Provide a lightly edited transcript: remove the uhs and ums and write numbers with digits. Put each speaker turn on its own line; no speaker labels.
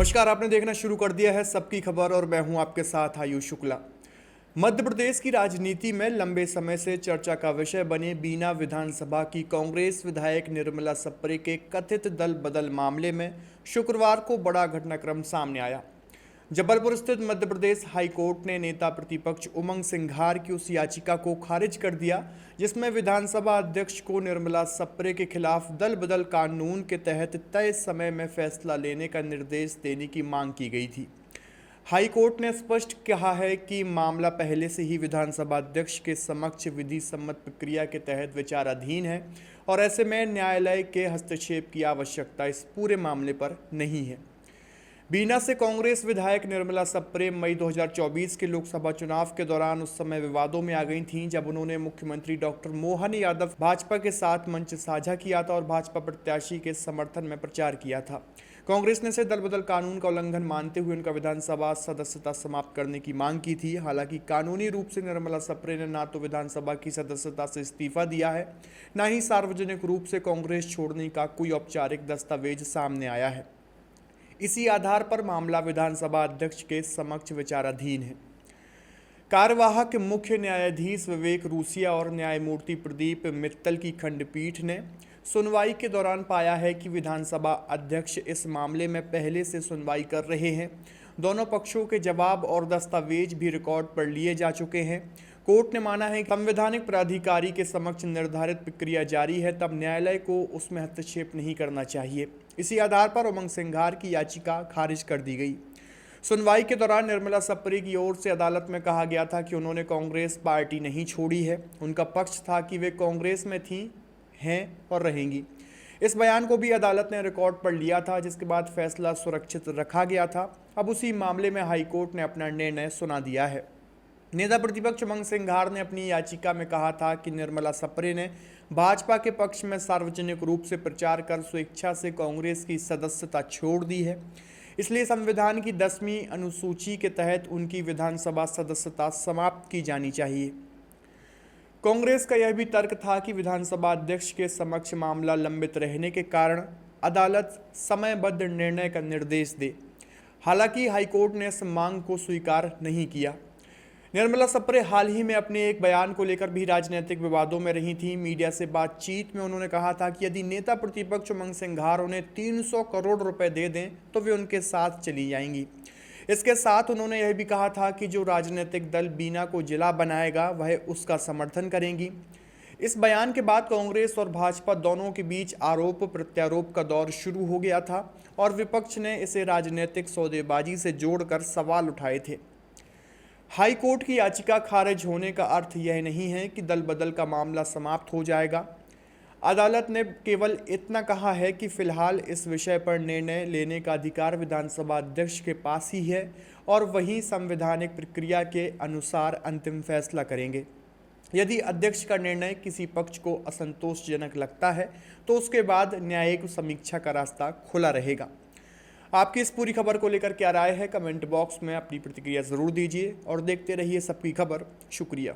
नमस्कार, आपने देखना शुरू कर दिया है सबकी खबर और मैं हूं आपके साथ आयुष शुक्ला। मध्य प्रदेश की राजनीति में लंबे समय से चर्चा का विषय बने बीना विधानसभा की कांग्रेस विधायक निर्मला सप्रे के कथित दल बदल मामले में शुक्रवार को बड़ा घटनाक्रम सामने आया। जबलपुर स्थित मध्य प्रदेश हाई कोर्ट ने नेता प्रतिपक्ष उमंग सिंघार की उस याचिका को खारिज कर दिया जिसमें विधानसभा अध्यक्ष को निर्मला सप्रे के खिलाफ दल बदल कानून के तहत तय समय में फैसला लेने का निर्देश देने की मांग की गई थी। हाई कोर्ट ने स्पष्ट कहा है कि मामला पहले से ही विधानसभा अध्यक्ष के समक्ष विधि सम्मत प्रक्रिया के तहत विचाराधीन है और ऐसे में न्यायालय के हस्तक्षेप की आवश्यकता इस पूरे मामले पर नहीं है। बीना से कांग्रेस विधायक निर्मला सप्रे मई 2024 के लोकसभा चुनाव के दौरान उस समय विवादों में आ गई थीं जब उन्होंने मुख्यमंत्री डॉक्टर मोहन यादव भाजपा के साथ मंच साझा किया था और भाजपा प्रत्याशी के समर्थन में प्रचार किया था। कांग्रेस ने से दल बदल कानून का उल्लंघन मानते हुए उनका विधानसभा सदस्यता समाप्त करने की मांग की थी। हालांकि कानूनी रूप से निर्मला सप्रे ने ना तो विधानसभा की सदस्यता से इस्तीफा दिया है, ना ही सार्वजनिक रूप से कांग्रेस छोड़ने का कोई औपचारिक दस्तावेज सामने आया है। इसी आधार पर मामला विधानसभा अध्यक्ष के समक्ष विचाराधीन है। कार्यवाहक मुख्य न्यायाधीश विवेक रूसिया और न्यायमूर्ति प्रदीप मित्तल की खंडपीठ ने सुनवाई के दौरान पाया है कि विधानसभा अध्यक्ष इस मामले में पहले से सुनवाई कर रहे हैं। दोनों पक्षों के जवाब और दस्तावेज भी रिकॉर्ड पर लिए जा चुके हैं। कोर्ट ने माना है कि संवैधानिक प्राधिकारी के समक्ष निर्धारित प्रक्रिया जारी है, तब न्यायालय को उसमें हस्तक्षेप नहीं करना चाहिए। इसी आधार पर उमंग सिंघार की याचिका खारिज कर दी गई। सुनवाई के दौरान निर्मला सप्रे की ओर से अदालत में कहा गया था कि उन्होंने कांग्रेस पार्टी नहीं छोड़ी है। उनका पक्ष था कि वे कांग्रेस में थी, हैं और रहेंगी। इस बयान को भी अदालत ने रिकॉर्ड पर लिया था, जिसके बाद फैसला सुरक्षित रखा गया था। अब उसी मामले में हाईकोर्ट ने अपना निर्णय सुना दिया है। नेता प्रतिपक्ष उमंग सिंघार ने अपनी याचिका में कहा था कि निर्मला सप्रे ने भाजपा के पक्ष में सार्वजनिक रूप से प्रचार कर स्वेच्छा से कांग्रेस की सदस्यता छोड़ दी है, इसलिए संविधान की 10वीं अनुसूची के तहत उनकी विधानसभा सदस्यता समाप्त की जानी चाहिए। कांग्रेस का यह भी तर्क था कि विधानसभा अध्यक्ष के समक्ष मामला लंबित रहने के कारण अदालत समयबद्ध निर्णय का निर्देश दे। हालांकि हाईकोर्ट ने इस मांग को स्वीकार नहीं किया। निर्मला सप्रे हाल ही में अपने एक बयान को लेकर भी राजनीतिक विवादों में रही थी। मीडिया से बातचीत में उन्होंने कहा था कि यदि नेता प्रतिपक्ष उमंग सिंघार उन्हें 300 करोड़ रुपए दे दें तो वे उनके साथ चली जाएंगी। इसके साथ उन्होंने यह भी कहा था कि जो राजनीतिक दल बीना को जिला बनाएगा वह उसका समर्थन करेंगी। इस बयान के बाद कांग्रेस और भाजपा दोनों के बीच आरोप प्रत्यारोप का दौर शुरू हो गया था और विपक्ष ने इसे राजनीतिक सौदेबाजी से जोड़कर सवाल उठाए थे। हाई कोर्ट की याचिका खारिज होने का अर्थ यह नहीं है कि दल बदल का मामला समाप्त हो जाएगा। अदालत ने केवल इतना कहा है कि फिलहाल इस विषय पर निर्णय लेने का अधिकार विधानसभा अध्यक्ष के पास ही है और वही संवैधानिक प्रक्रिया के अनुसार अंतिम फैसला करेंगे। यदि अध्यक्ष का निर्णय किसी पक्ष को असंतोषजनक लगता है तो उसके बाद न्यायिक समीक्षा का रास्ता खुला रहेगा। आपकी इस पूरी खबर को लेकर क्या राय है, कमेंट बॉक्स में अपनी प्रतिक्रिया ज़रूर दीजिए और देखते रहिए सबकी खबर। शुक्रिया।